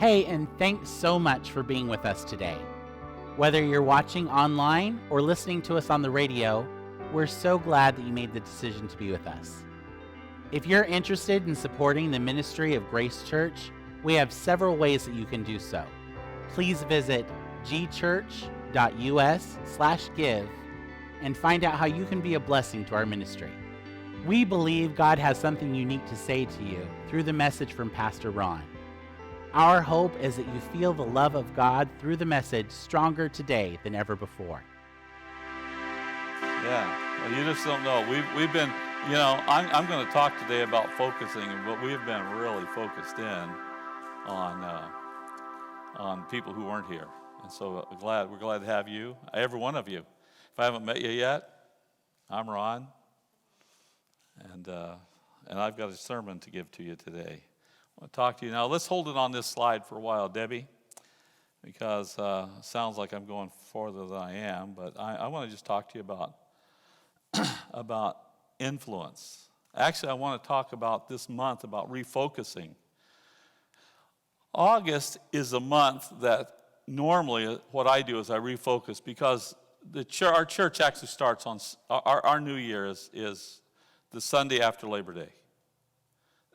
Hey, and thanks so much for being with us today. Whether you're watching online or listening to us on the radio, we're so glad that you made the decision to be with us. If you're interested in supporting the ministry of Grace Church, we have several ways that you can do so. Please visit gchurch.us/give and find out how you can be a blessing to our ministry. We believe God has something unique to say to you through the message from Pastor Ron. Our hope is that you feel the love of God through the message stronger today than ever before. Yeah, well, you just don't know. We've been, I'm going to talk today about focusing, but we've been really focused in on people who weren't here. And so we're glad to have you, every one of you. If I haven't met you yet, I'm Ron, and I've got a sermon to give to you today. I want to talk to you now. Let's hold it on this slide for a while, Debbie, because it sounds like I'm going farther than I am. But I want to just talk to you about influence. Actually, I want to talk about this month about refocusing. August is a month that normally what I do is I refocus because our church actually starts on our new year is the Sunday after Labor Day.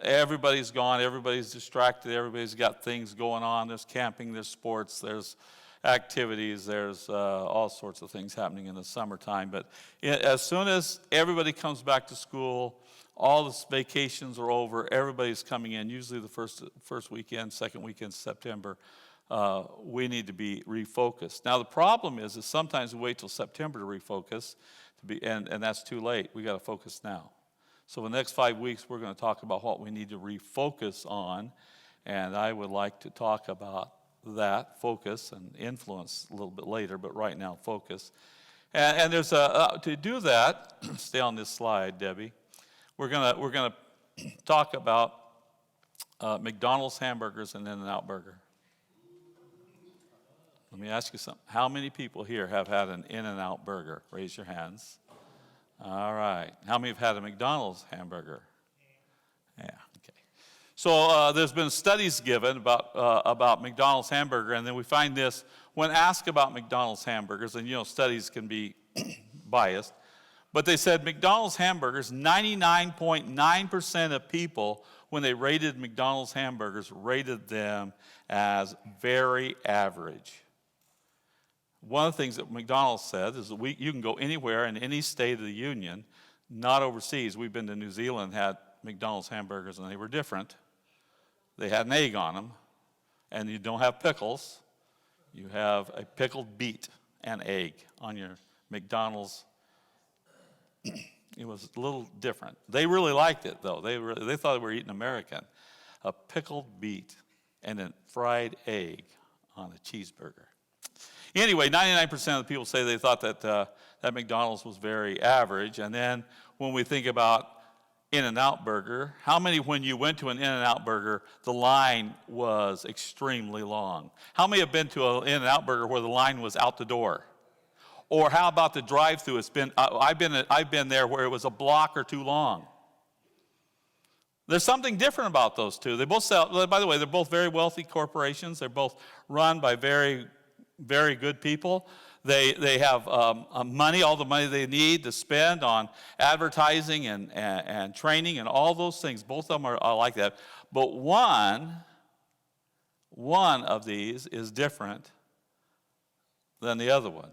Everybody's gone, everybody's distracted, everybody's got things going on. There's camping, there's sports, there's activities, there's all sorts of things happening in the summertime. But as soon as everybody comes back to school, all the vacations are over, everybody's coming in, usually the first weekend, second weekend in September, we need to be refocused. Now the problem is sometimes we wait till September to refocus, and that's too late. We got to focus now. So the next 5 weeks, we're going to talk about what we need to refocus on, and I would like to talk about that, focus and influence a little bit later, but right now, focus. And there's to do that, stay on this slide, Debbie, we're going to talk about McDonald's hamburgers and In-N-Out Burger. Let me ask you something. How many people here have had an In-N-Out Burger? Raise your hands. All right. How many have had a McDonald's hamburger? Yeah, okay. So there's been studies given about McDonald's hamburger, and then we find this, when asked about McDonald's hamburgers, and studies can be biased, but they said McDonald's hamburgers, 99.9% of people, when they rated McDonald's hamburgers, rated them as very average. One of the things that McDonald's said is that you can go anywhere in any state of the union, not overseas. We've been to New Zealand, had McDonald's hamburgers, and they were different. They had an egg on them, and you don't have pickles. You have a pickled beet and egg on your McDonald's. It was a little different. They really liked it, though. They thought they were eating American. A pickled beet and a fried egg on a cheeseburger. Anyway, 99% of the people say they thought that McDonald's was very average. And then when we think about In-N-Out Burger, how many, when you went to an In-N-Out Burger, the line was extremely long? How many have been to an In-N-Out Burger where the line was out the door? Or how about the drive-through? I've been there where it was a block or two long. There's something different about those two. They both sell. By the way, they're both very wealthy corporations. They're both run by very, very good people. They have money, all the money they need to spend on advertising and training and all those things. Both of them are like that. But one of these is different than the other one.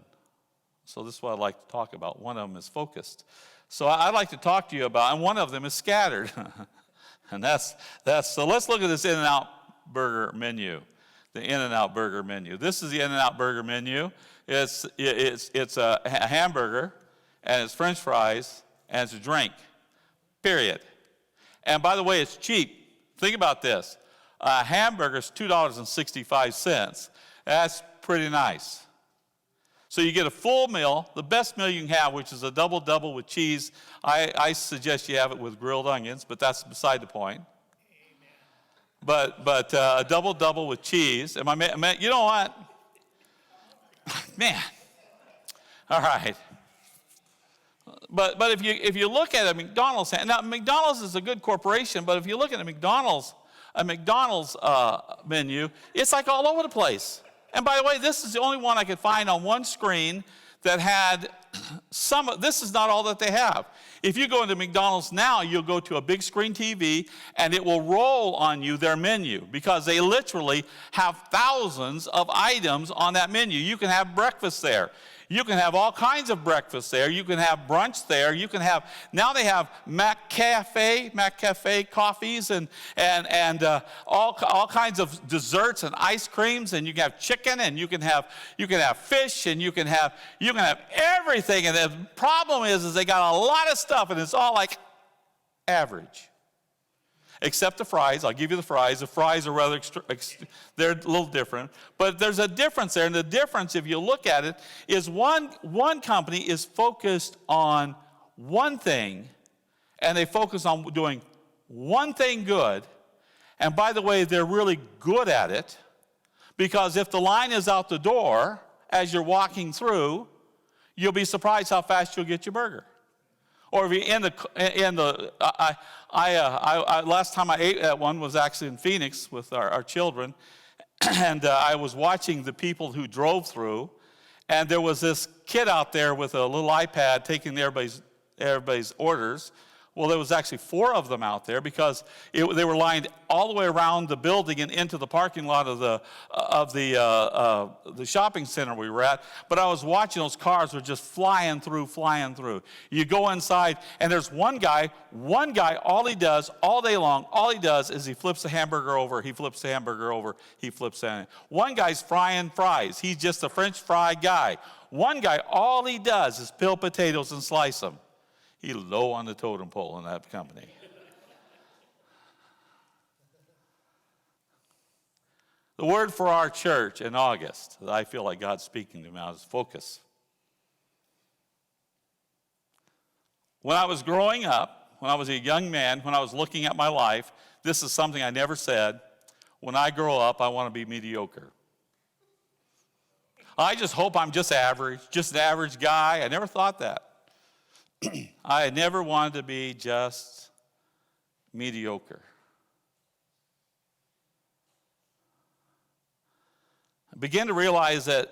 So this is what I'd like to talk about. One of them is focused. So I'd like to talk to you about, and one of them is scattered. And that's so let's look at this In-N-Out Burger menu. The In-N-Out Burger menu. This is the In-N-Out Burger menu. It's a hamburger, and it's French fries, and it's a drink. Period. And by the way, it's cheap. Think about this. A hamburger is $2.65. That's pretty nice. So you get a full meal, the best meal you can have, which is a double-double with cheese. I suggest you have it with grilled onions, but that's beside the point. But a double-double with cheese. And you know what? Man. All right. But if you look at a McDonald's, now McDonald's is a good corporation, but if you look at a McDonald's, a McDonald's menu, it's like all over the place. And by the way, this is the only one I could find on one screen that had this is not all that they have. If you go into McDonald's now, you'll go to a big screen TV and it will roll on you their menu because they literally have thousands of items on that menu. You can have breakfast there. You can have all kinds of breakfast there. You can have brunch there. You can have, now they have McCafe coffees and all kinds of desserts and ice creams, and you can have chicken, and you can have fish, and you can have everything. And the problem is they got a lot of stuff, and it's all like average. Except the fries. I'll give you the fries. The fries are rather, they're a little different. But there's a difference there. And the difference, if you look at it, is one company is focused on one thing, and they focus on doing one thing good. And by the way, they're really good at it, because if the line is out the door as you're walking through, you'll be surprised how fast you'll get your burger. Or if you're last time I ate at one was actually in Phoenix with our children, and I was watching the people who drove through, and there was this kid out there with a little iPad taking everybody's orders. Well, there was actually 4 of them out there because they were lined all the way around the building and into the parking lot of the shopping center we were at. But I was watching, those cars were just flying through. You go inside, and there's one guy, all he does all day long, all he does is he flips the hamburger over, he flips the hamburger over, he flips that. One guy's frying fries. He's just a French fry guy. One guy, all he does is peel potatoes and slice them. He's low on the totem pole in that company. The word for our church in August that I feel like God's speaking to me now is focus. When I was growing up, when I was a young man, when I was looking at my life, this is something I never said. When I grow up, I want to be mediocre. I just hope I'm just average, just an average guy. I never thought that. I never wanted to be just mediocre. I began to realize that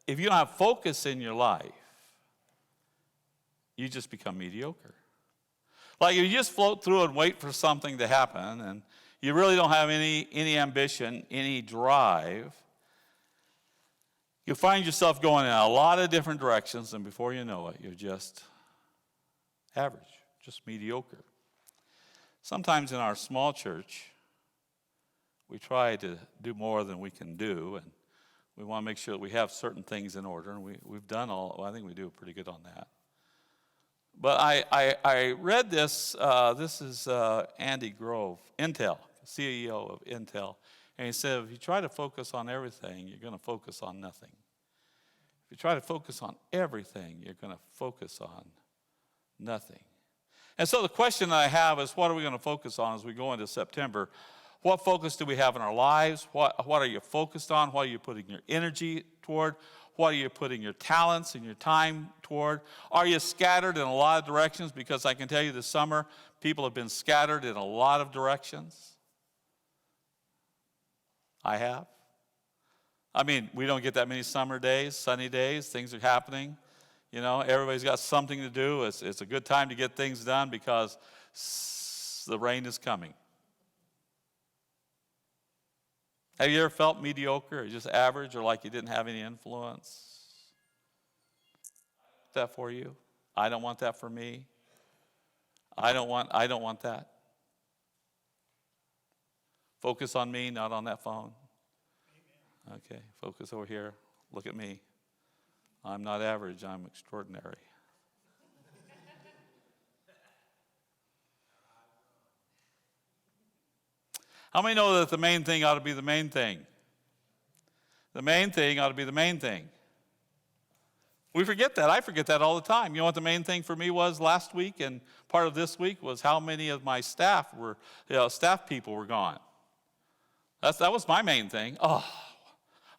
if you don't have focus in your life, you just become mediocre. Like if you just float through and wait for something to happen, and you really don't have any ambition, any drive, you find yourself going in a lot of different directions, and before you know it, you're just average, just mediocre. Sometimes in our small church, we try to do more than we can do, and we want to make sure that we have certain things in order, and we've done I think we do pretty good on that. But I read this, this is Andy Grove, Intel, CEO of Intel, and he said, if you try to focus on everything, you're going to focus on nothing. If you try to focus on everything, you're going to focus on nothing. And so the question that I have is, what are we going to focus on as we go into September? What focus do we have in our lives? What are you focused on? What are you putting your energy toward? What are you putting your talents and your time toward? Are you scattered in a lot of directions? Because I can tell you this summer, people have been scattered in a lot of directions. I have. I mean, we don't get that many summer days, sunny days, things are happening. You know, everybody's got something to do. It's a good time to get things done because the rain is coming. Have you ever felt mediocre or just average or like you didn't have any influence? That for you? I don't want that for me. I don't want that. Focus on me, not on that phone. Okay, focus over here. Look at me. I'm not average, I'm extraordinary. How many know that the main thing ought to be the main thing? The main thing ought to be the main thing. We forget that. I forget that all the time. You know what the main thing for me was last week and part of this week was how many of my staff people were gone. That was my main thing. Oh,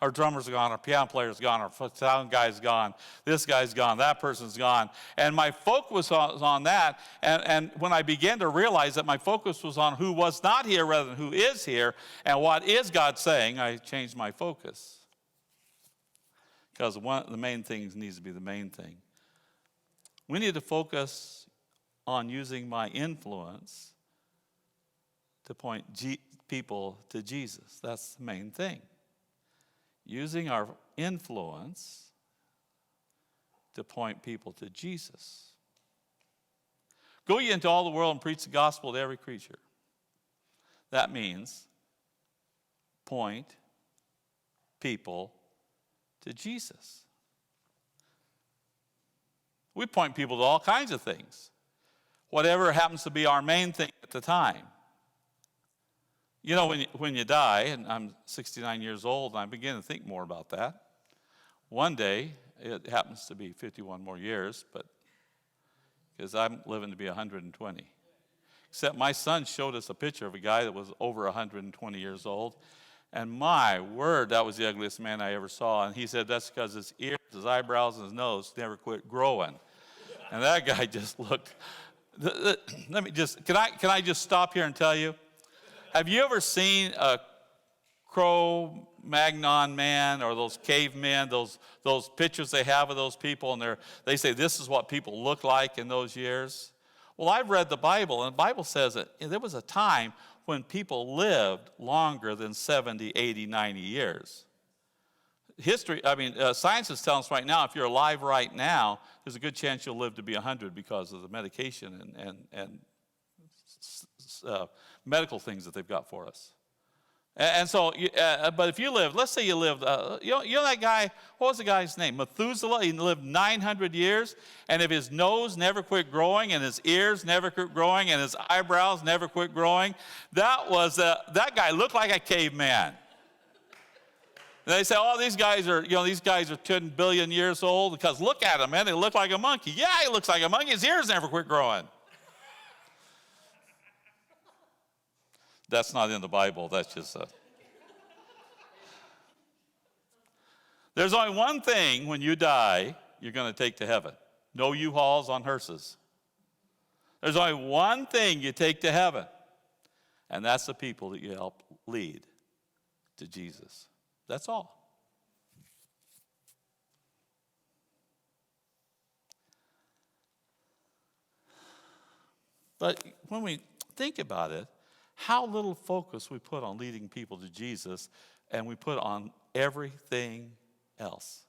Our drummer's gone, our piano player's gone, our sound guy's gone, this guy's gone, that person's gone. And my focus was on that. And when I began to realize that my focus was on who was not here rather than who is here and what is God saying, I changed my focus. Because the main things needs to be the main thing. We need to focus on using my influence to point people to Jesus. That's the main thing. Using our influence to point people to Jesus. Go ye into all the world and preach the gospel to every creature. That means point people to Jesus. We point people to all kinds of things. Whatever happens to be our main thing at the time. You know, when you die, and I'm 69 years old, and I begin to think more about that. One day, it happens to be 51 more years, but because I'm living to be 120. Except my son showed us a picture of a guy that was over 120 years old, and my word, that was the ugliest man I ever saw. And he said that's because his ears, his eyebrows, and his nose never quit growing. And that guy just looked. Let me just, can I just stop here and tell you? Have you ever seen a Cro-Magnon man or those cavemen, those pictures they have of those people, and they say this is what people look like in those years? Well, I've read the Bible, and the Bible says that there was a time when people lived longer than 70, 80, 90 years. Science is telling us right now, if you're alive right now, there's a good chance you'll live to be 100 because of the medication and medical things that they've got for us. And so, but if you live, let's say you lived, you know that guy, what was the guy's name? Methuselah, he lived 900 years, and if his nose never quit growing, and his ears never quit growing, and his eyebrows never quit growing, that guy looked like a caveman. And they say, oh, these guys are 10 billion years old, because look at him, man, they look like a monkey. Yeah, he looks like a monkey, his ears never quit growing. That's not in the Bible. That's just There's only one thing when you die you're going to take to heaven. No U-Hauls on hearses. There's only one thing you take to heaven, and that's the people that you help lead to Jesus. That's all. But when we think about it, how little focus we put on leading people to Jesus, and we put on everything else.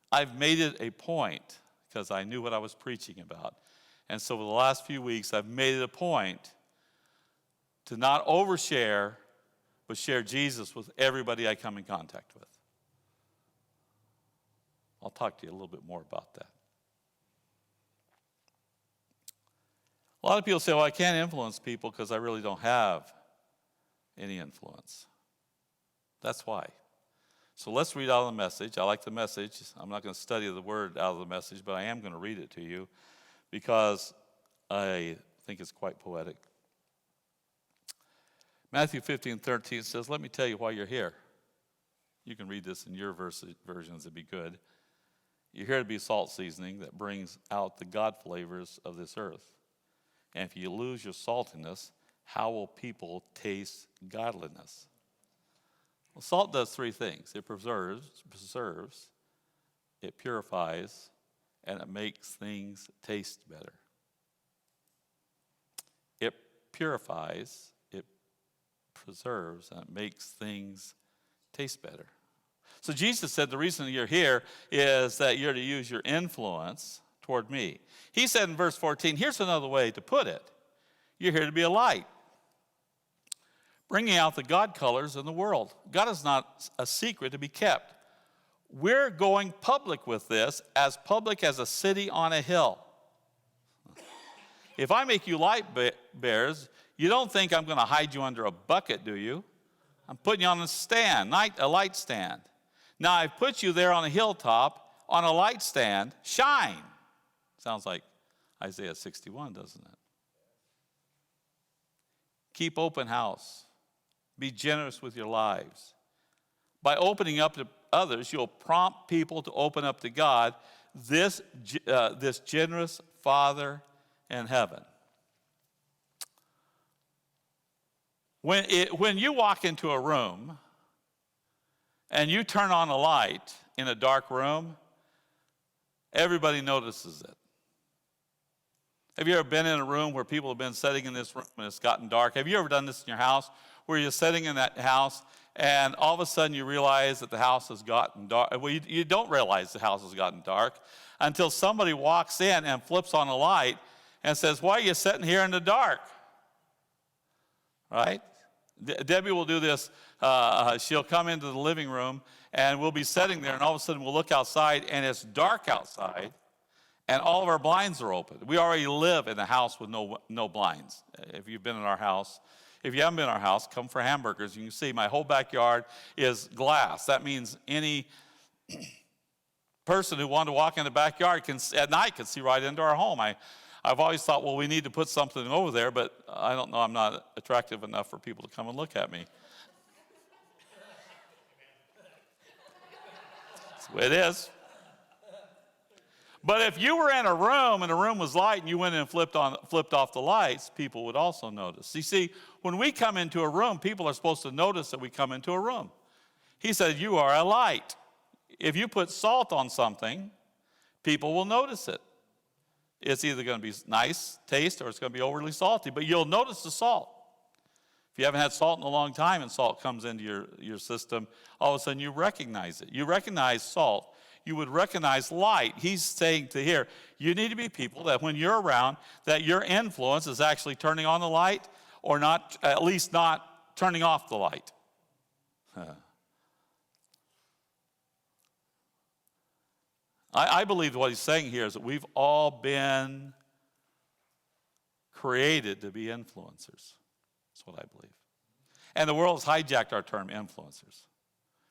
I've made it a point, because I knew what I was preaching about. And so for the last few weeks, I've made it a point to not overshare, but share Jesus with everybody I come in contact with. I'll talk to you a little bit more about that. A lot of people say, well, I can't influence people because I really don't have any influence. That's why. So let's read out of the message. I like the message. I'm not going to study the word out of the message, but I am going to read it to you because I think it's quite poetic. Matthew 15:13 says, let me tell you why you're here. You can read this in your versions. It'd be good. You're here to be salt seasoning that brings out the God flavors of this earth. And if you lose your saltiness, how will people taste godliness? Well, salt does three things. It preserves, it purifies, and it makes things taste better. It purifies, it preserves, and it makes things taste better. So Jesus said the reason you're here is that you're to use your influence toward me. He said in verse 14, here's another way to put it. You're here to be a light, bringing out the God colors in the world. God is not a secret to be kept. We're going public with this, as public as a city on a hill. If I make you light bearers, you don't think I'm going to hide you under a bucket, do you? I'm putting you on a stand, a light stand. Now I've put you there on a hilltop, on a light stand. Shine. Sounds like Isaiah 61, doesn't it? Keep open house. Be generous with your lives. By opening up to others, you'll prompt people to open up to God, this generous Father in heaven. When you walk into a room and you turn on a light in a dark room, everybody notices it. Have you ever been in a room where people have been sitting in this room and it's gotten dark? Have you ever done this in your house where you're sitting in that house and all of a sudden you realize that the house has gotten dark? Well, you don't realize the house has gotten dark until somebody walks in and flips on a light and says, "Why are you sitting here in the dark?" Right? Debbie will do this. She'll come into the living room and we'll be sitting there and all of a sudden we'll look outside and it's dark outside. And all of our blinds are open. We already live in a house with no blinds. If you've been in our house, if you haven't been in our house, come for hamburgers. You can see my whole backyard is glass. That means any person who wanted to walk in the backyard at night can see right into our home. I've always thought, well, we need to put something over there, but I don't know. I'm not attractive enough for people to come and look at me. That's the way it is. But if you were in a room and the room was light and you went in and flipped off the lights, people would also notice. You see, when we come into a room, people are supposed to notice that we come into a room. He said, "You are a light." If you put salt on something, people will notice it. It's either going to be nice taste or it's going to be overly salty, but you'll notice the salt. If you haven't had salt in a long time and salt comes into your system, all of a sudden you recognize it. You recognize salt. You would recognize light. He's saying to here, you need to be people that when you're around, that your influence is actually turning on the light or not, at least not turning off the light. I believe what he's saying here is that we've all been created to be influencers. That's what I believe. And the world has hijacked our term influencers.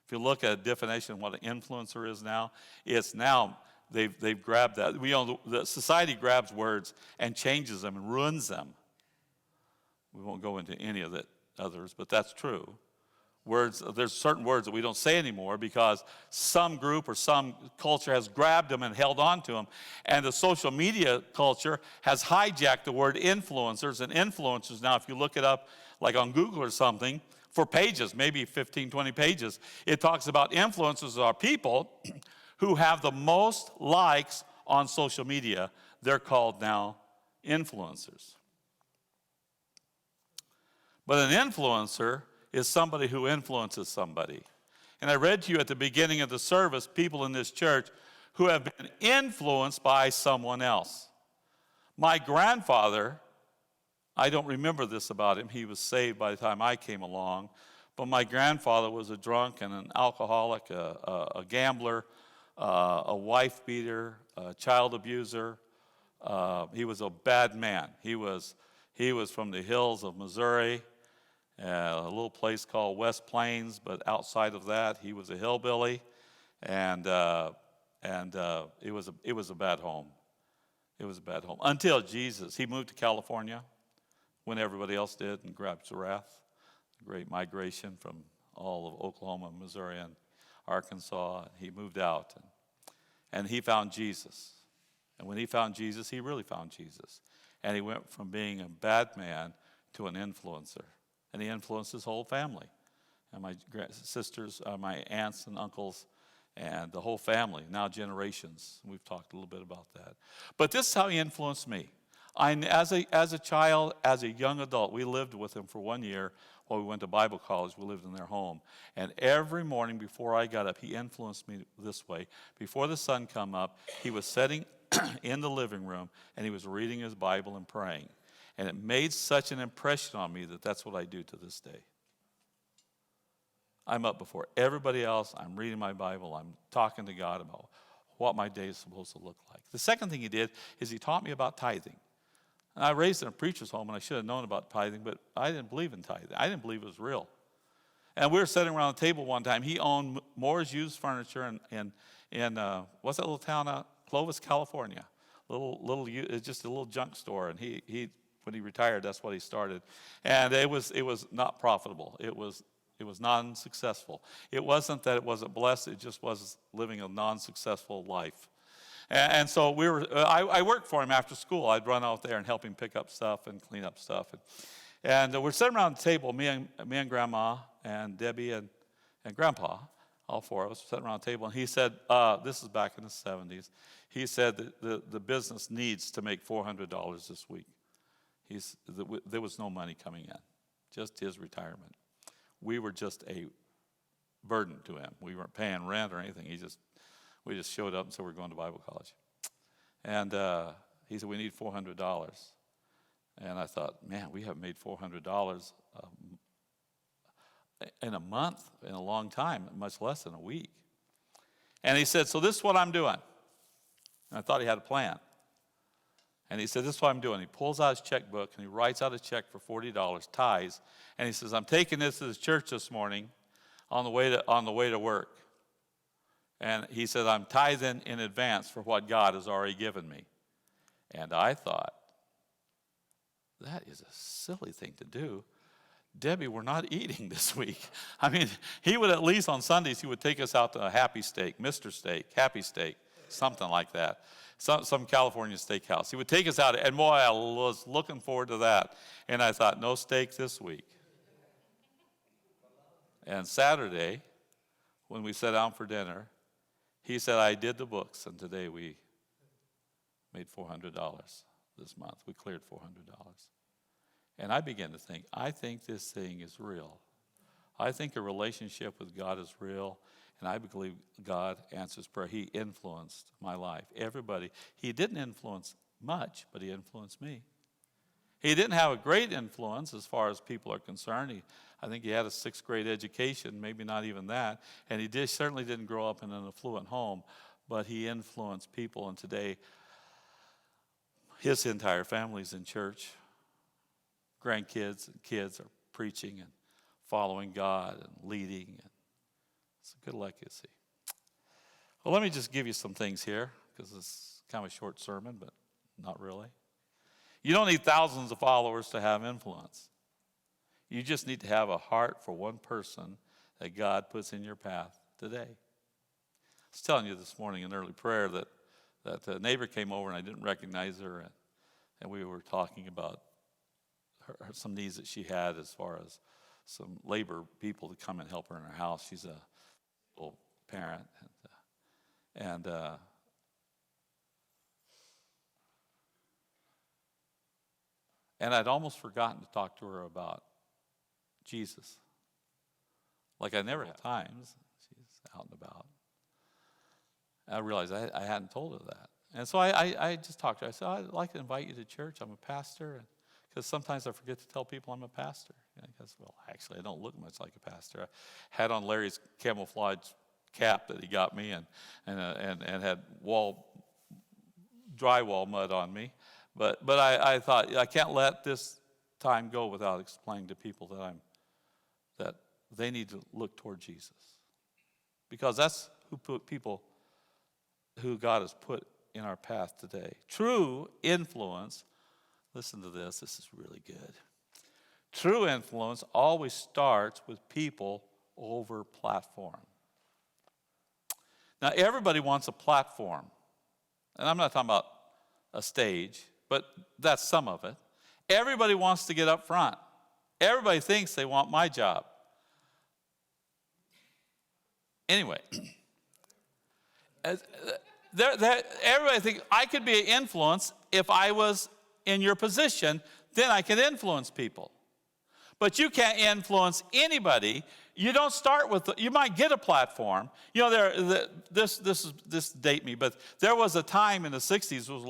If you look at a definition of what an influencer is now, it's now they've grabbed that. The society grabs words and changes them and ruins them. We won't go into any of the others, but that's true. There's certain words that we don't say anymore because some group or some culture has grabbed them and held on to them. And the social media culture has hijacked the word influencers. And influencers now, if you look it up like on Google or something, for pages, maybe 15, 20 pages, it talks about influencers are people who have the most likes on social media. They're called now influencers. But an influencer is somebody who influences somebody. And I read to you at the beginning of the service, people in this church who have been influenced by someone else. My grandfather, I don't remember this about him. He was saved by the time I came along. But my grandfather was a drunk and an alcoholic, a gambler, a wife beater, a child abuser. He was a bad man. He was from the hills of Missouri, a little place called West Plains. But outside of that, he was a hillbilly, and it was a bad home. It was a bad home until Jesus. He moved to California when everybody else did and grabbed Giraffe, the great migration from all of Oklahoma, Missouri, and Arkansas. He moved out, and he found Jesus. And when he found Jesus, he really found Jesus. And he went from being a bad man to an influencer. And he influenced his whole family. And my sisters, my aunts and uncles, and the whole family, now generations. We've talked a little bit about that. But this is how he influenced me. As a child, as a young adult, we lived with him for 1 year while we went to Bible college. We lived in their home. And every morning before I got up, he influenced me this way. Before the sun come up, he was sitting in the living room, and he was reading his Bible and praying. And it made such an impression on me that that's what I do to this day. I'm up before everybody else. I'm reading my Bible. I'm talking to God about what my day is supposed to look like. The second thing he did is he taught me about tithing. And I raised in a preacher's home, and I should have known about tithing, but I didn't believe in tithing. I didn't believe it was real. And we were sitting around a table one time. He owned Moore's Used Furniture in what's that little town out? Clovis, California. It's just a little junk store. And he when he retired, that's what he started. And it was not profitable. It was non-successful. It wasn't that it wasn't blessed, it just was living a non-successful life. And so I worked for him after school. I'd run out there and help him pick up stuff and clean up stuff. And we're sitting around the table, me and Grandma and Debbie and Grandpa, all four of us sitting around the table. And he said, this is back in the 70s, he said that the business needs to make $400 this week. There was no money coming in, just his retirement. We were just a burden to him. We weren't paying rent or anything. We just showed up and said we're going to Bible college. And he said, we need $400. And I thought, man, we haven't made $400 in a month, in a long time, much less than a week. And he said, so this is what I'm doing. And I thought he had a plan. And he said, this is what I'm doing. He pulls out his checkbook and he writes out a check for $40, tithes. And he says, I'm taking this to the church this morning on the way to work. And he said, I'm tithing in advance for what God has already given me. And I thought, that is a silly thing to do. Debbie, we're not eating this week. I mean, he would at least on Sundays, he would take us out to a Happy Steak, Mr. Steak, Happy Steak, something like that. Some California steakhouse. He would take us out, and boy, I was looking forward to that. And I thought, no steak this week. And Saturday, when we sat down for dinner, he said, I did the books, and today we made $400 this month. We cleared $400. And I began to think, I think this thing is real. I think a relationship with God is real, and I believe God answers prayer. He influenced my life. Everybody. He didn't influence much, but he influenced me. He didn't have a great influence as far as people are concerned. I think he had a 6th grade education, maybe not even that. And he certainly didn't grow up in an affluent home, but he influenced people. And today, his entire family's in church. Grandkids and kids are preaching and following God and leading. And it's a good legacy. Well, let me just give you some things here, because it's kind of a short sermon, but not really. You don't need thousands of followers to have influence. You just need to have a heart for one person that God puts in your path today. I was telling you this morning in early prayer that a neighbor came over and I didn't recognize her, and we were talking about some needs that she had as far as some labor people to come and help her in her house. She's a little parent, and I'd almost forgotten to talk to her about Jesus. Like I never had times. She's out and about. I realized I hadn't told her that. And so I just talked to her. I said, I'd like to invite you to church. I'm a pastor. Because sometimes I forget to tell people I'm a pastor. And I guess, well, actually, I don't look much like a pastor. I had on Larry's camouflage cap that he got me and had drywall mud on me. But I thought, I can't let this time go without explaining to people that they need to look toward Jesus. Because that's who God has put in our path today. True influence, listen to this, this is really good. True influence always starts with people over platform. Now, everybody wants a platform. And I'm not talking about a stage, but that's some of it. Everybody wants to get up front. Everybody thinks they want my job. Anyway, everybody thinks I could be an influence if I was in your position, then I can influence people. But you can't influence anybody. You don't start with, you might get a platform. You know, this date me, but there was a time in the 60s, there was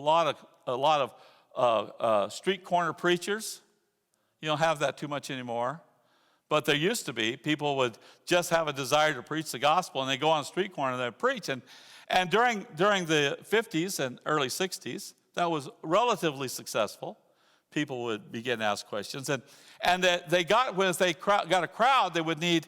a lot of street corner preachers. You don't have that too much anymore. But there used to be. People would just have a desire to preach the gospel, and they go on the street corner and they preach. And during the 50s and early 60s, that was relatively successful. People would begin to ask questions, and if they got a crowd, they would get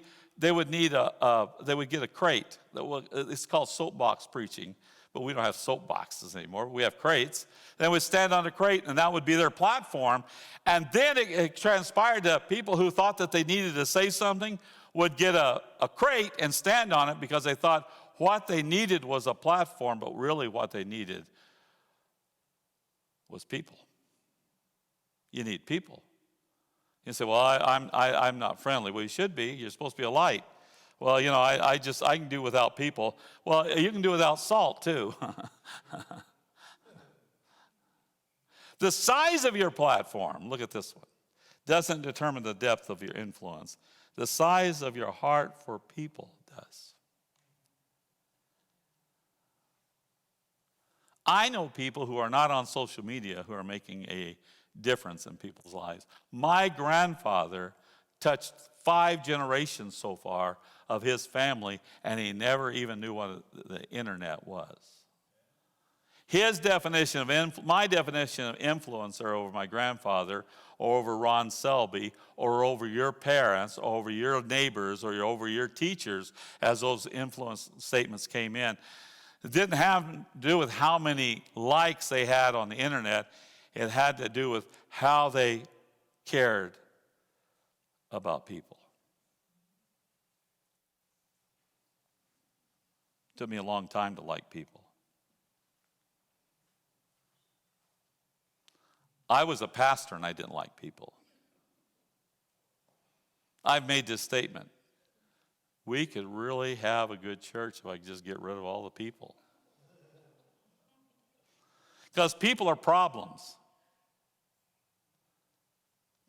a crate. It's called soapbox preaching, but we don't have soapboxes anymore. We have crates. They would stand on the crate, and that would be their platform. And then it transpired that people who thought that they needed to say something would get a crate and stand on it because they thought what they needed was a platform, but really what they needed was people. You need people. You say, well, I'm not friendly. Well, you should be. You're supposed to be a light. Well, I can do without people. Well, you can do without salt, too. The size of your platform, look at this one, doesn't determine the depth of your influence. The size of your heart for people does. I know people who are not on social media who are making a difference in people's lives. My grandfather touched 5 generations so far of his family, and he never even knew what the internet was. His definition of my definition of influencer over my grandfather, or over Ron Selby, or over your parents, or over your neighbors, or over your teachers, as those influence statements came in, it didn't have to do with how many likes they had on the internet. It had to do with how they cared about people. It took me a long time to like people. I was a pastor and I didn't like people. I've made this statement. We could really have a good church if I could just get rid of all the people. Because people are problems.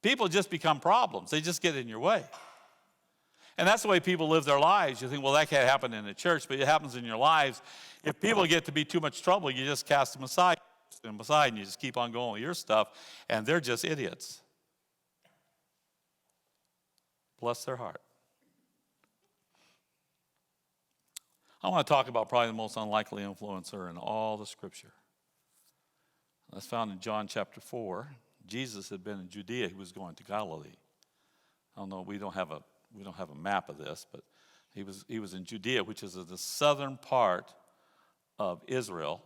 People just become problems. They just get in your way. And that's the way people live their lives. You think, well, that can't happen in the church, but it happens in your lives. If people get to be too much trouble, you just cast them aside, and you just keep on going with your stuff, and they're just idiots. Bless their heart. I want to talk about probably the most unlikely influencer in all the Scripture. That's found in John chapter 4. Jesus had been in Judea. He was going to Galilee. I don't know, we don't have a map of this, but he was in Judea, which is the southern part of Israel,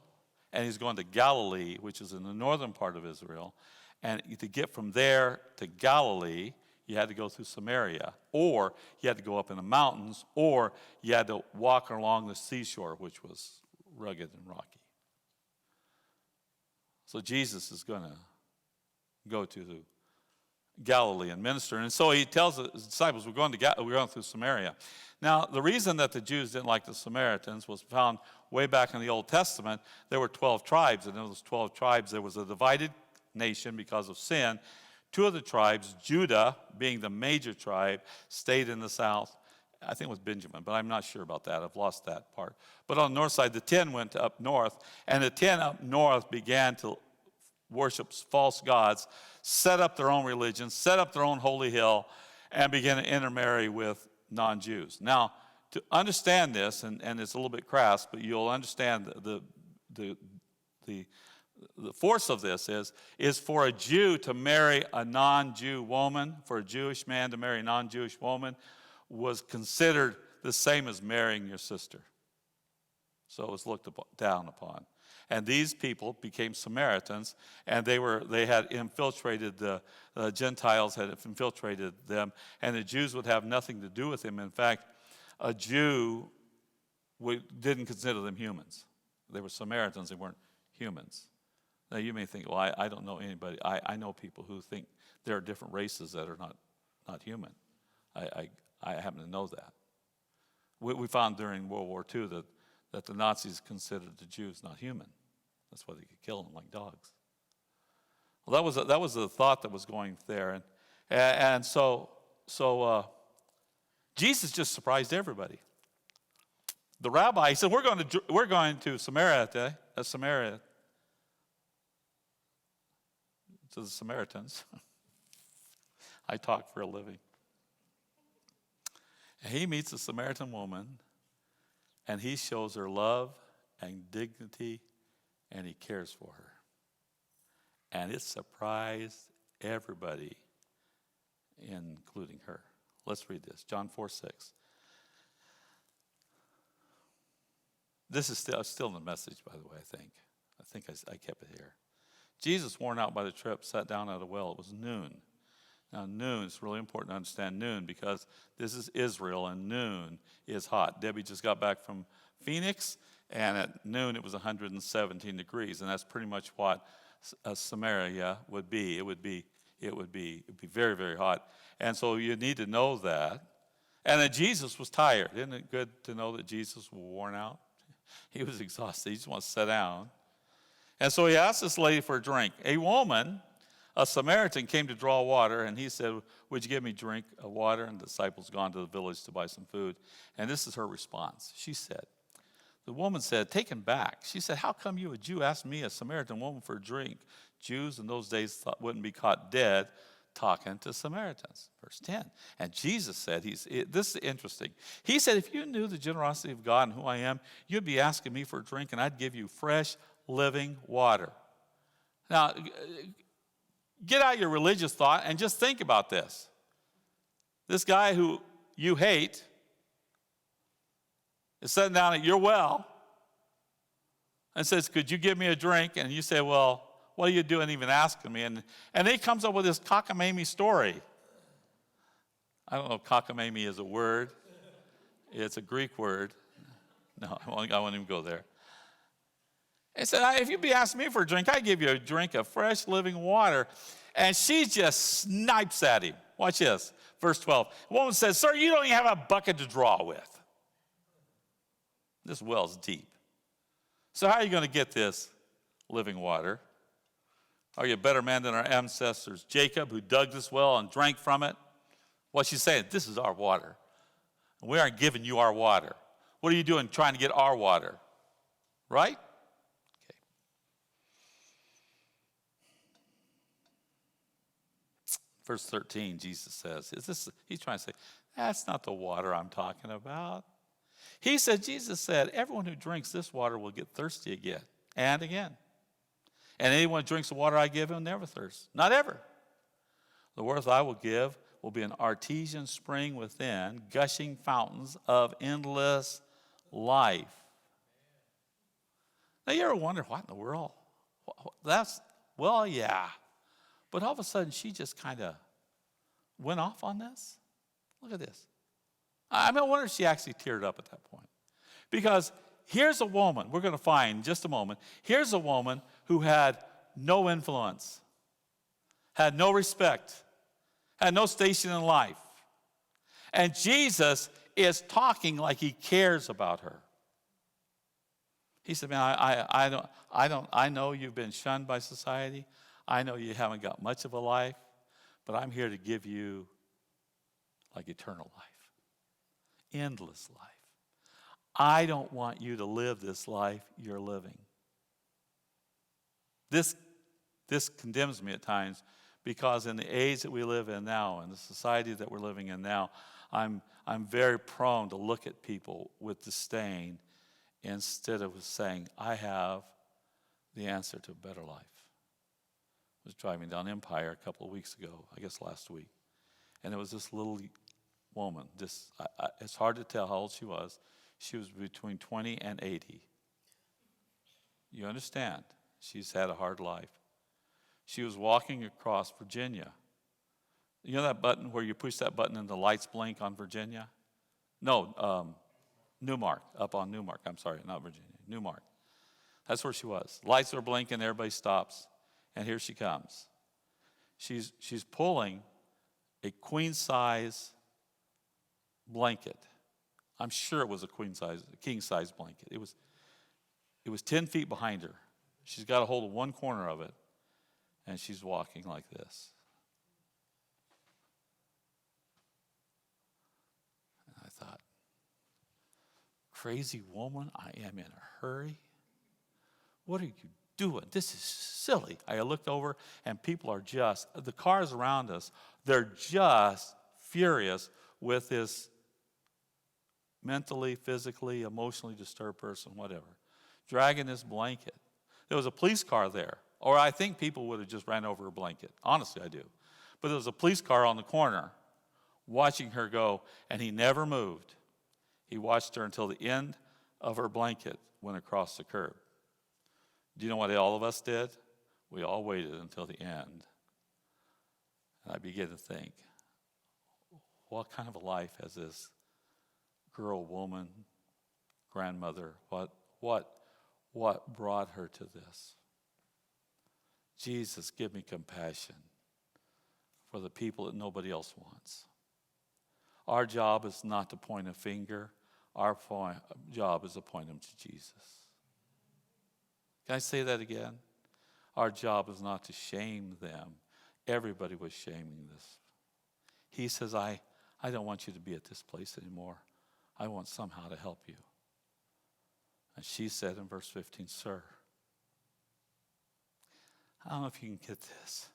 and he's going to Galilee, which is in the northern part of Israel. And to get from there to Galilee, you had to go through Samaria, or you had to go up in the mountains, or you had to walk along the seashore, which was rugged and rocky. So Jesus is going to go to Galilee and minister. And so he tells his disciples, we're going through Samaria. Now, the reason that the Jews didn't like the Samaritans was found way back in the Old Testament. There were 12 tribes, and in those 12 tribes, there was a divided nation because of sin. 2 of the tribes, Judah being the major tribe, stayed in the south. I think it was Benjamin, but I'm not sure about that. I've lost that part. But on the north side, the 10 went up north, and the 10 up north began to worship false gods, set up their own religion, set up their own holy hill, and began to intermarry with non-Jews. Now, to understand this, and it's a little bit crass, but you'll understand the force of this is for a Jew to marry a non-Jew woman, for a Jewish man to marry a non-Jewish woman, was considered the same as marrying your sister. So it was looked down upon. And these people became Samaritans, and they had infiltrated the Gentiles had infiltrated them, and the Jews would have nothing to do with them. In fact, a Jew didn't consider them humans. They were Samaritans, they weren't humans. Now you may think, well, I don't know anybody. I know people who think there are different races that are not human. I happen to know that. We found during World War II that the Nazis considered the Jews not human. That's why they could kill them like dogs. Well, that was the thought that was going there, and so Jesus just surprised everybody. The rabbi, he said, "We're going to Samaria, Samaria." To the Samaritans. I talk for a living. And he meets a Samaritan woman, and he shows her love and dignity, and he cares for her. And it surprised everybody, including her. Let's read this. John 4:6. This is still in the message, by the way, I think. I kept it here. Jesus, worn out by the trip, sat down at a well. It was noon. Now, noon, it's really important to understand noon because this is Israel, and noon is hot. Debbie just got back from Phoenix, and at noon it was 117 degrees, and that's pretty much what Samaria would be. It would be very, very hot. And so you need to know that. And that Jesus was tired. Isn't it good to know that Jesus was worn out? He was exhausted. He just wants to sit down. And so he asked this lady for a drink. A woman, a Samaritan, came to draw water, and he said, would you give me a drink of water? And the disciples gone to the village to buy some food. And this is her response. The woman said, taken back, she said, how come you, a Jew, asked me, a Samaritan woman, for a drink? Jews in those days wouldn't be caught dead talking to Samaritans. Verse 10. And Jesus said, this is interesting. He said, if you knew the generosity of God and who I am, you'd be asking me for a drink, and I'd give you fresh, living water. Now, get out your religious thought and just think about this. This guy who you hate is sitting down at your well and says, could you give me a drink? And you say, well, what are you doing even asking me? And he comes up with this cockamamie story. I don't know if cockamamie is a word. It's a Greek word. No, I won't even go there. He said, if you'd be asking me for a drink, I'd give you a drink of fresh living water. And she just snipes at him. Watch this. Verse 12. The woman says, sir, you don't even have a bucket to draw with. This well's deep. So how are you going to get this living water? Are you a better man than our ancestors, Jacob, who dug this well and drank from it? Well, she's saying, this is our water. And we aren't giving you our water. What are you doing trying to get our water? Right? Okay. Verse 13, Jesus says, he's trying to say, that's not the water I'm talking about. Jesus said, everyone who drinks this water will get thirsty again and again. And anyone who drinks the water I give him will never thirst. Not ever. The water I will give will be an artesian spring within, gushing fountains of endless life. Now, you ever wonder, what in the world? Well, yeah. But all of a sudden, she just kind of went off on this. Look at this. I wonder if she actually teared up at that point. Because here's a woman, we're going to find in just a moment, here's a woman who had no influence, had no respect, had no station in life. And Jesus is talking like he cares about her. He said, man, I know you've been shunned by society. I know you haven't got much of a life, but I'm here to give you like eternal life. Endless life. I don't want you to live this life you're living. This condemns me at times because in the age that we live in now, in the society that we're living in now, I'm very prone to look at people with disdain instead of saying, I have the answer to a better life. I was driving down Empire a couple of weeks ago, I guess last week, and there was this little woman. It's hard to tell how old she was. She was between 20 and 80. You understand? She's had a hard life. She was walking across Virginia. You know that button where you push that button and the lights blink on Virginia? No, Newmark, up on Newmark. I'm sorry, not Virginia, Newmark. That's where she was. Lights are blinking, everybody stops, and here she comes. She's pulling a queen-size blanket. I'm sure it was a king-size blanket. It was 10 feet behind her. She's got a hold of one corner of it, and she's walking like this. And I thought, crazy woman, I am in a hurry. What are you doing? This is silly. I looked over, and people are the cars around us, they're just furious with this mentally, physically, emotionally disturbed person, whatever, dragging this blanket. There was a police car there, or I think people would have just ran over her blanket. Honestly, I do. But there was a police car on the corner watching her go, and he never moved. He watched her until the end of her blanket went across the curb. Do you know what all of us did? We all waited until the end. And I began to think, what kind of a life has this girl, woman, grandmother, what brought her to this? Jesus, give me compassion for the people that nobody else wants. Our job is not to point a finger. Our job is to point them to Jesus. Can I say that again? Our job is not to shame them. Everybody was shaming this. He says, I don't want you to be at this place anymore. I want somehow to help you. And she said in verse 15, Sir, I don't know if you can get this.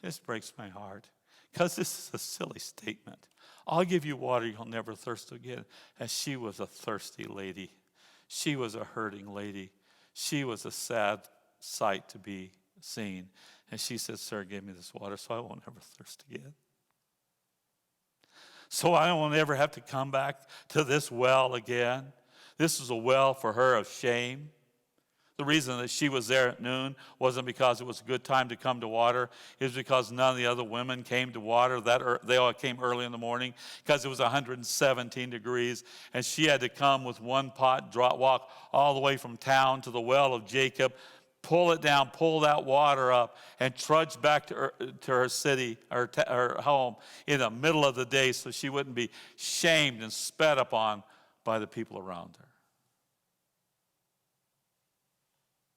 This breaks my heart because this is a silly statement. I'll give you water, you'll never thirst again. And she was a thirsty lady. She was a hurting lady. She was a sad sight to be seen. And she said, Sir, give me this water so I won't ever thirst again. So I won't ever have to come back to this well again. This is a well for her of shame. The reason that she was there at noon wasn't because it was a good time to come to water. It was because none of the other women came to water. They all came early in the morning because it was 117 degrees. And she had to come with one pot, walk all the way from town to the well of Jacob, pull it down, pull that water up, and trudge back to her city, her home in the middle of the day so she wouldn't be shamed and spat upon by the people around her.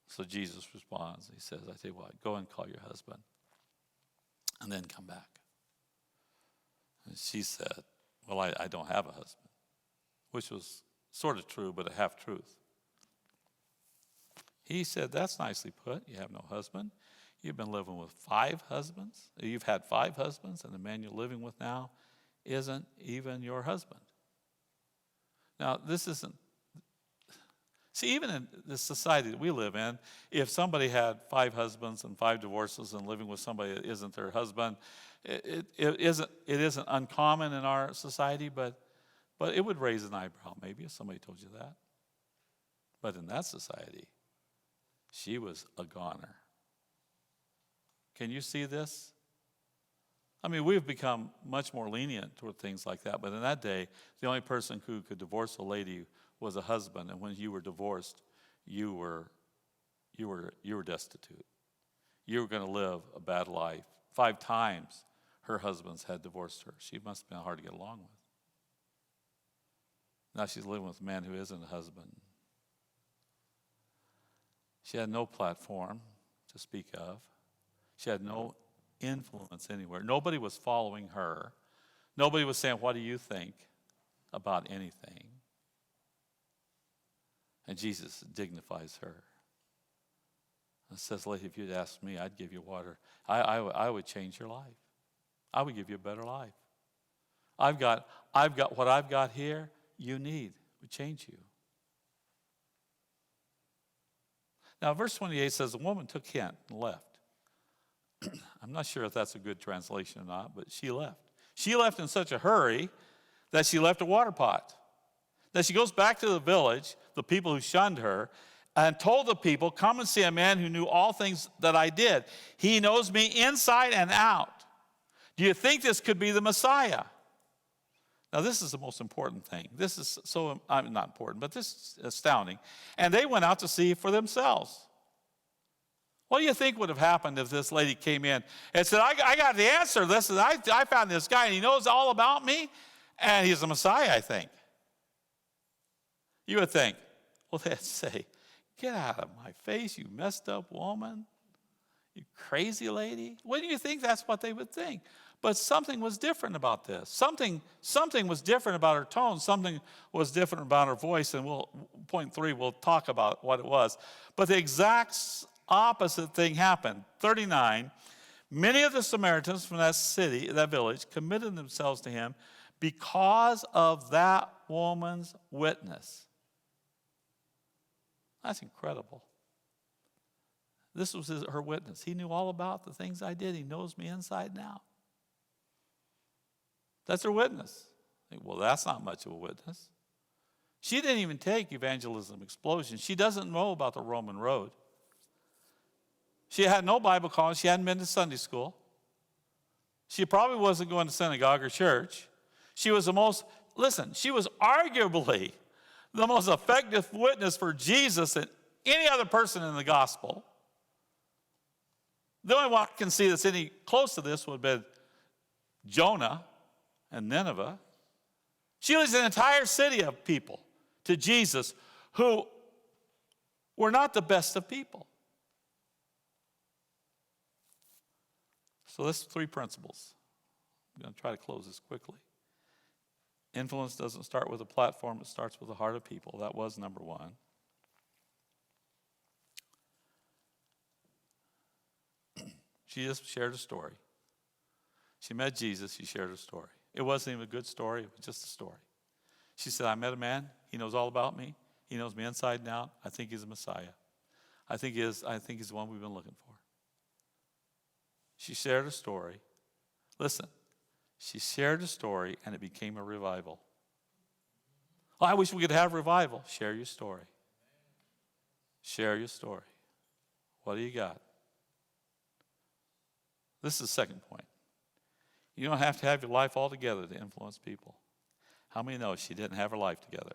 So Jesus responds. He says, I tell you what, go and call your husband and then come back. And she said, well, I don't have a husband, which was sort of true, but a half-truth. He said, that's nicely put. You have no husband. You've been living with 5 husbands. You've had 5 husbands, and the man you're living with now isn't even your husband. Now, this isn't. See, even in the society that we live in, if somebody had 5 husbands and 5 divorces and living with somebody that isn't their husband, it isn't uncommon in our society, but it would raise an eyebrow maybe if somebody told you that. But in that society, she was a goner. Can you see this? I mean, we've become much more lenient toward things like that, but in that day, the only person who could divorce a lady was a husband, and when you were divorced, you were destitute. You were going to live a bad life. 5 times her husbands had divorced her. She must have been hard to get along with. Now she's living with a man who isn't a husband. She had no platform to speak of. She had no influence anywhere. Nobody was following her. Nobody was saying, what do you think about anything? And Jesus dignifies her and says, lady, if you'd asked me, I'd give you water. I would change your life. I would give you a better life. I've got what I've got here, you need. It would change you. Now, verse 28 says, the woman took hint and left. I'm not sure if that's a good translation or not, but she left. She left in such a hurry that she left a water pot. Now she goes back to the village, the people who shunned her, and told the people, come and see a man who knew all things that I did. He knows me inside and out. Do you think this could be the Messiah? Now this is the most important thing. This is not important, but this is astounding. And they went out to see for themselves. What do you think would have happened if this lady came in and said, I got the answer. Listen, I found this guy and he knows all about me and he's the Messiah, I think. You would think, well, they'd say, get out of my face, you messed up woman, you crazy lady. Wouldn't you think that's what they would think? But something was different about this. Something was different about her tone. Something was different about her voice. And point 3, we'll talk about what it was. But the exact opposite thing happened. 39, many of the Samaritans from that village, committed themselves to him because of that woman's witness. That's incredible. This was her witness. He knew all about the things I did. He knows me inside and out. That's her witness. Well, that's not much of a witness. She didn't even take Evangelism Explosion. She doesn't know about the Roman road. She had no Bible college. She hadn't been to Sunday school. She probably wasn't going to synagogue or church. She was she was arguably the most effective witness for Jesus than any other person in the gospel. The only one I can see that's any close to this would have been Jonah and Nineveh. She leads an entire city of people to Jesus who were not the best of people. So that's 3 principles. I'm going to try to close this quickly. Influence doesn't start with a platform, it starts with the heart of people. That was number 1. She just shared a story. She met Jesus, she shared a story. It wasn't even a good story, it was just a story. She said, I met a man, he knows all about me. He knows me inside and out. I think he's a Messiah. I think he's the one we've been looking for. She shared a story. Listen, she shared a story and it became a revival. Oh, I wish we could have revival. Share your story. Share your story. What do you got? This is the second point. You don't have to have your life all together to influence people. How many know she didn't have her life together?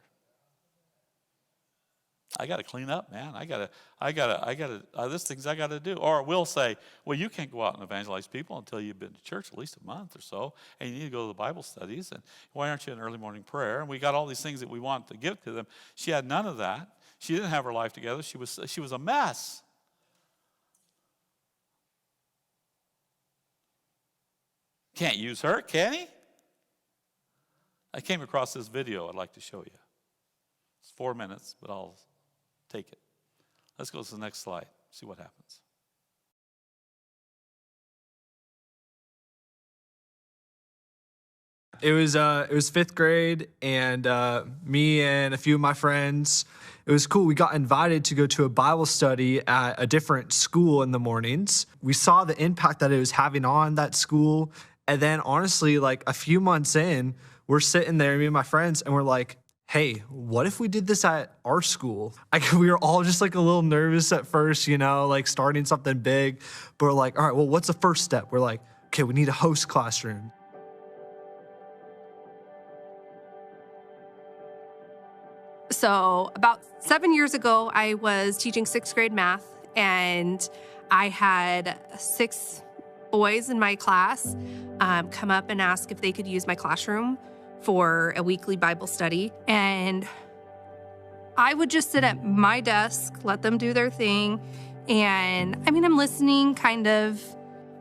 I got to clean up, man. There's things I got to do. Or we'll say, well, you can't go out and evangelize people until you've been to church at least a month or so, and you need to go to the Bible studies, and why aren't you in early morning prayer? And we got all these things that we want to give to them. She had none of that. She didn't have her life together. She was a mess. Can't use her, can he? I came across this video I'd like to show you. It's 4 minutes, but I'll take it. Let's go to the next slide, see what happens. It was 5th grade, and me and a few of my friends, it was cool. We got invited to go to a Bible study at a different school in the mornings. We saw the impact that it was having on that school, and then honestly, like a few months in, we're sitting there, me and my friends, and we're like, hey, what if we did this at our school? We were all just like a little nervous at first, like starting something big. But we're like, all right, well, what's the first step? We're like, okay, we need a host classroom. So about 7 years ago, I was teaching 6th grade math, and I had 6 boys in my class come up and ask if they could use my classroom for a weekly Bible study. And I would just sit at my desk, let them do their thing. And I'm listening kind of,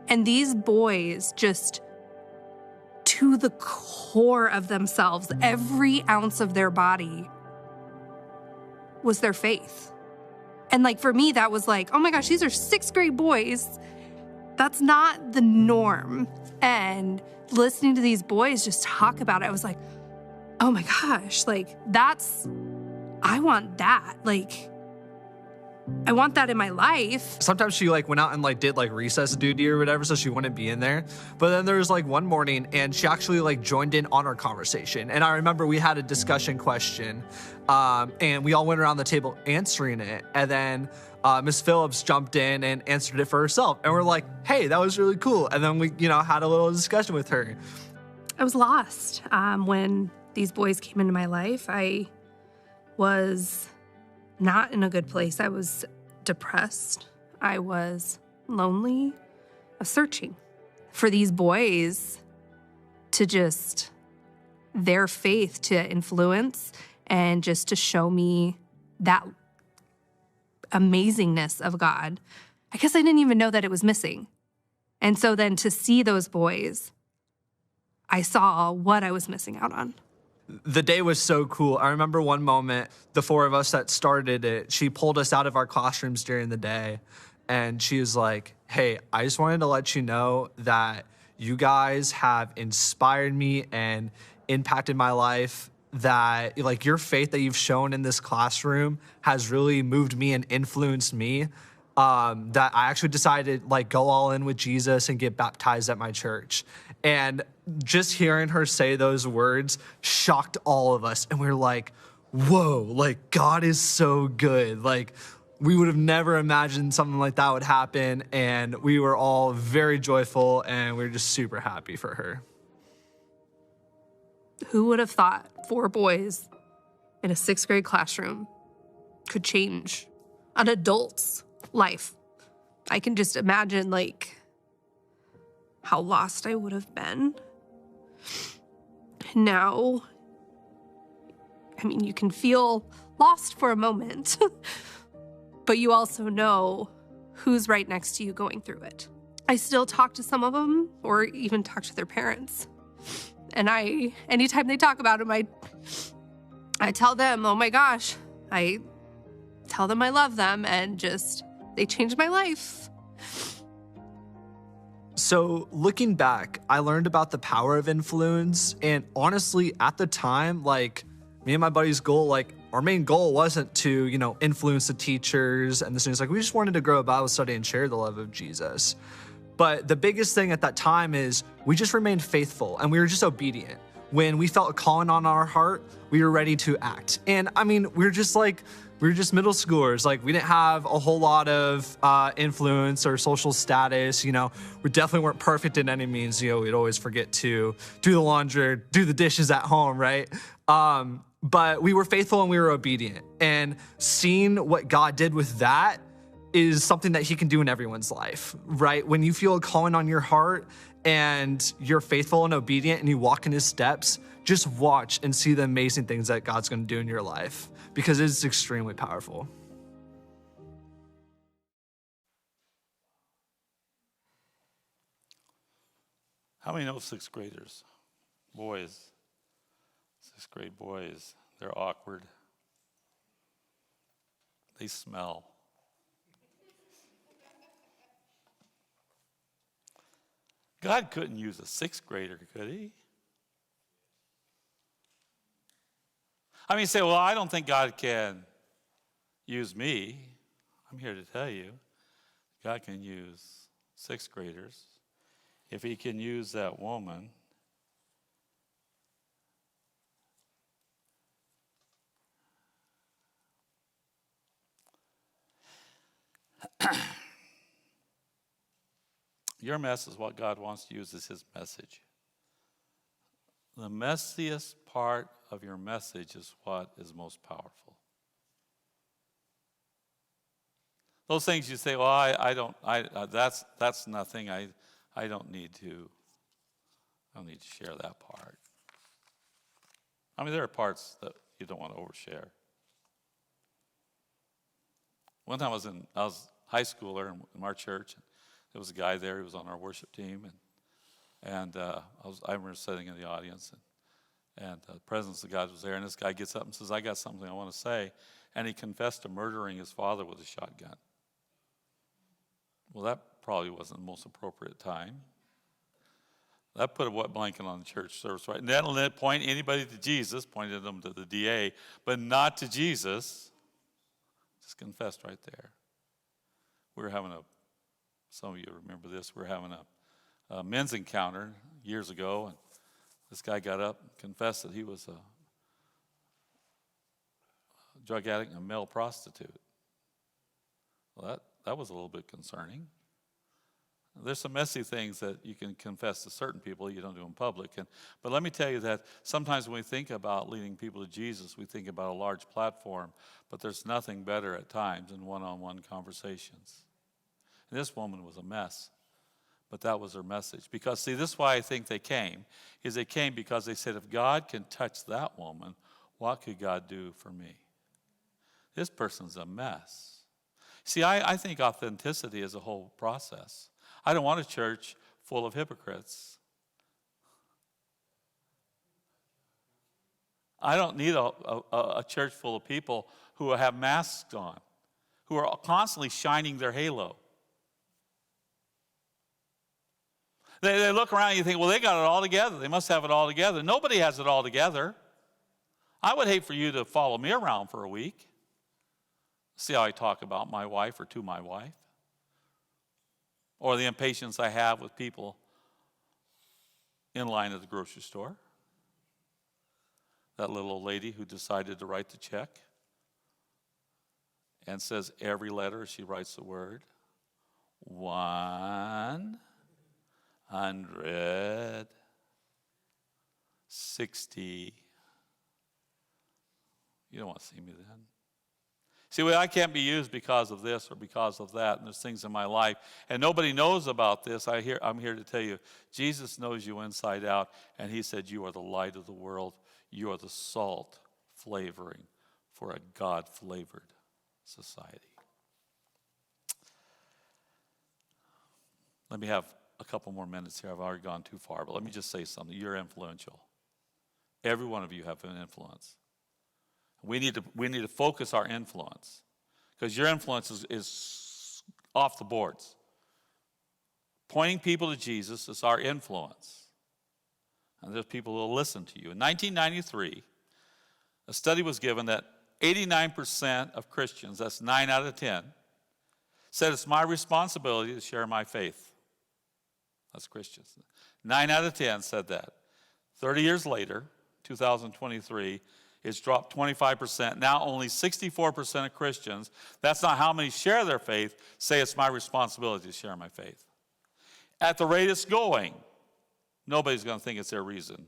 and these boys just, to the core of themselves, every ounce of their body was their faith. And for me, that was like, oh my gosh, these are 6th grade boys. That's not the norm. And listening to these boys just talk about it, I was like, oh my gosh, I want that. I want that in my life. Sometimes she went out and did recess duty or whatever, so she wouldn't be in there. But then there was one morning, and she actually joined in on our conversation. And I remember we had a discussion question, and we all went around the table answering it. And then Miss Phillips jumped in and answered it for herself. And we're like, hey, that was really cool. And then we, had a little discussion with her. I was lost when these boys came into my life. I was not in a good place. I was depressed. I was lonely. I was searching for these boys to just, their faith to influence and just to show me that amazingness of God. I guess I didn't even know that it was missing. And so then to see those boys, I saw what I was missing out on. The day was so cool. I remember one moment, the 4 of us that started it, she pulled us out of our classrooms during the day, and she was like, hey, I just wanted to let you know that you guys have inspired me and impacted my life, that your faith that you've shown in this classroom has really moved me and influenced me, that I actually decided to go all in with Jesus and get baptized at my church. And just hearing her say those words shocked all of us. And we were like, whoa, like God is so good. Like we would have never imagined something like that would happen. And we were all very joyful and we were just super happy for her. Who would have thought 4 boys in a 6th grade classroom could change an adult's life? I can just imagine like how lost I would have been. Now, I mean, you can feel lost for a moment, but you also know who's right next to you going through it. I still talk to some of them or even talk to their parents. And anytime they talk about them, I tell them, oh my gosh, I tell them I love them and just, they changed my life. So looking back, I learned about the power of influence. And honestly, at the time, like me and my buddy's goal, like our main goal wasn't to, influence the teachers and the students. Like we just wanted to grow a Bible study and share the love of Jesus. But the biggest thing at that time is we just remained faithful and we were just obedient. When we felt a calling on our heart, we were ready to act. And I mean, we were just middle schoolers. Like we didn't have a whole lot of influence or social status. We definitely weren't perfect in any means. We'd always forget to do the laundry, do the dishes at home, right? But we were faithful and we were obedient. And seeing what God did with that is something that he can do in everyone's life, right? When you feel a calling on your heart and you're faithful and obedient and you walk in his steps, just watch and see the amazing things that God's going to do in your life because it's extremely powerful. How many know 6th graders? Boys. 6th grade boys. They're awkward. They smell. God couldn't use a 6th grader, could he? I mean, you say, well, I don't think God can use me. I'm here to tell you, God can use 6th graders. If he can use that woman, your mess is what God wants to use as his message. The messiest part of your message is what is most powerful. Those things you say, well, that's nothing. I don't need to share that part. I mean, there are parts that you don't want to overshare. One time I was a high schooler in our church. There was a guy there. He was on our worship team, and I remember sitting in the audience, and the presence of God was there. And this guy gets up and says, "I got something I want to say," and he confessed to murdering his father with a shotgun. Well, that probably wasn't the most appropriate time. That put a wet blanket on the church service, right? And that'll point anybody to Jesus, pointed them to the DA, but not to Jesus. Just confessed right there. We were having some of you remember this, we were having a men's encounter years ago, and this guy got up and confessed that he was a drug addict and a male prostitute. Well, that was a little bit concerning. There's some messy things that you can confess to certain people you don't do in public. But let me tell you that sometimes when we think about leading people to Jesus, we think about a large platform, but there's nothing better at times than one-on-one conversations. And this woman was a mess, but that was her message. Because, see, this is why I think they came because they said, if God can touch that woman, what could God do for me? This person's a mess. See, I think authenticity is a whole process. I don't want a church full of hypocrites. I don't need a church full of people who have masks on, who are constantly shining their halo. They look around and you think, well, they got it all together. They must have it all together. Nobody has it all together. I would hate for you to follow me around for a week. See how I talk about my wife or to my wife. Or the impatience I have with people in line at the grocery store. that little old lady who decided to write the check and says every letter she writes the word 160. You don't want to see me then. See, well, I can't be used because of this or because of that, and there's things in my life, and nobody knows about this. I'm here to tell you, Jesus knows you inside out, and he said you are the light of the world. You are the salt flavoring for a God-flavored society. Let me have a couple more minutes here. I've already gone too far, but let me just say something. You're influential. Every one of you have an influence. We need to focus our influence, because your influence is off the boards. Pointing people to Jesus is our influence. And there's people who will listen to you. In 1993, a study was given that 89% of Christians, that's 9 out of 10, said it's my responsibility to share my faith. That's Christians. 9 out of 10 said that. 30 years later, 2023, it's dropped 25%. Now only 64% of Christians, that's not how many share their faith, say it's my responsibility to share my faith. At the rate it's going, nobody's going to think it's their reason.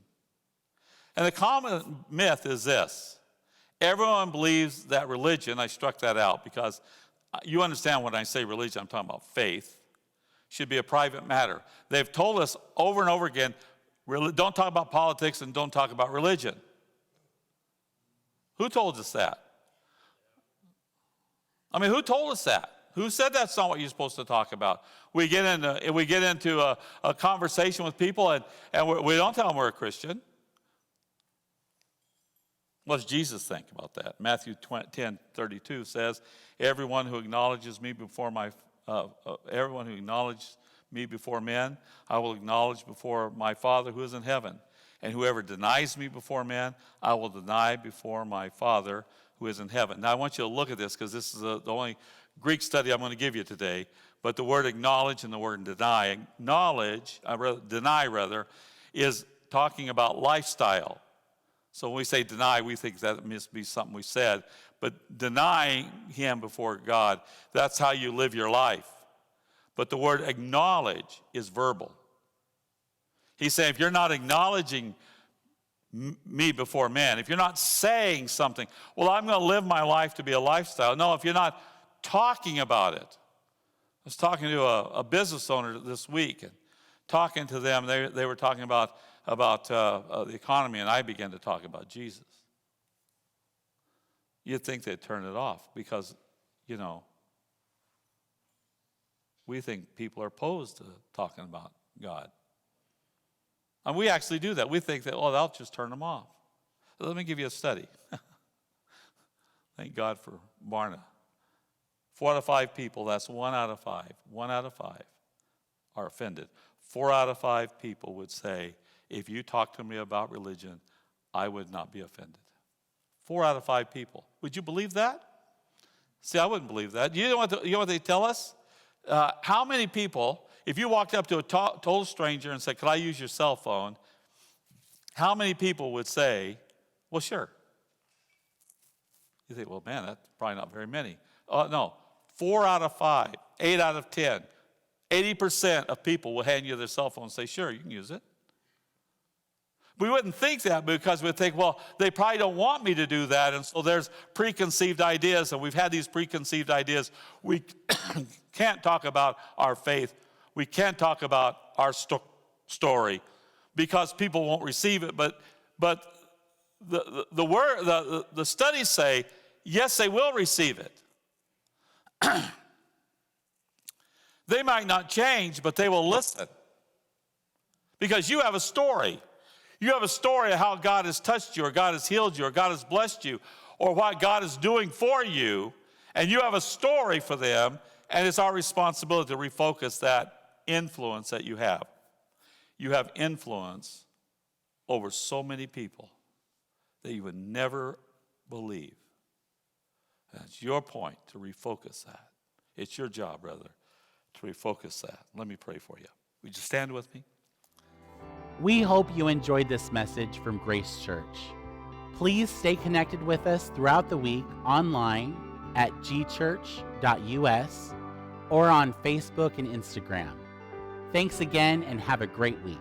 And the common myth is this. Everyone believes that religion, I struck that out because you understand when I say religion, I'm talking about faith, should be a private matter. They've told us over and over again, don't talk about politics and don't talk about religion. Who told us that? I mean, who told us that? Who said that's not what you're supposed to talk about? We get into a conversation with people and we don't tell them we're a Christian. What does Jesus think about that? Matthew 10:32 says, everyone who acknowledges me before men, I will acknowledge before my Father who is in heaven. And whoever denies me before men, I will deny before my Father who is in heaven. Now, I want you to look at this because this is the only Greek study I'm going to give you today. But the word acknowledge and the word deny, deny, is talking about lifestyle. So when we say deny, we think that must be something we said. But denying him before God, that's how you live your life. But the word acknowledge is verbal. He's saying, if you're not acknowledging me before men, if you're not saying something, well, I'm going to live my life to be a lifestyle. No, if you're not talking about it. I was talking to a business owner this week, and talking to them, they were talking about the economy, and I began to talk about Jesus. You'd think they'd turn it off because, we think people are opposed to talking about God. And we actually do that. We think that, that'll just turn them off. So let me give you a study. Thank God for Barna. 4 out of 5 people, that's 1 out of 5. 1 out of 5 are offended. 4 out of 5 people would say, if you talk to me about religion, I would not be offended. 4 out of 5 people. Would you believe that? See, I wouldn't believe that. You know what they tell us? How many people, if you walked up to a total stranger and said, could I use your cell phone? How many people would say, well, sure. You think, well, man, that's probably not very many. No, 4 out of 5, 8 out of 10, 80% of people will hand you their cell phone and say, sure, you can use it. We wouldn't think that because we'd think, well, they probably don't want me to do that, and so there's preconceived ideas, and we've had these preconceived ideas. We can't talk about our faith. We can't talk about our story because people won't receive it. But the studies say, yes, they will receive it. They might not change, but they will listen because you have a story. You have a story of how God has touched you, or God has healed you, or God has blessed you, or what God is doing for you, and you have a story for them, and it's our responsibility to refocus that influence that you have. You have influence over so many people that you would never believe. That's your point to refocus that. It's your job, brother, to refocus that. Let me pray for you. Would you stand with me? We hope you enjoyed this message from Grace Church. Please stay connected with us throughout the week online at gchurch.us or on Facebook and Instagram. Thanks again and have a great week.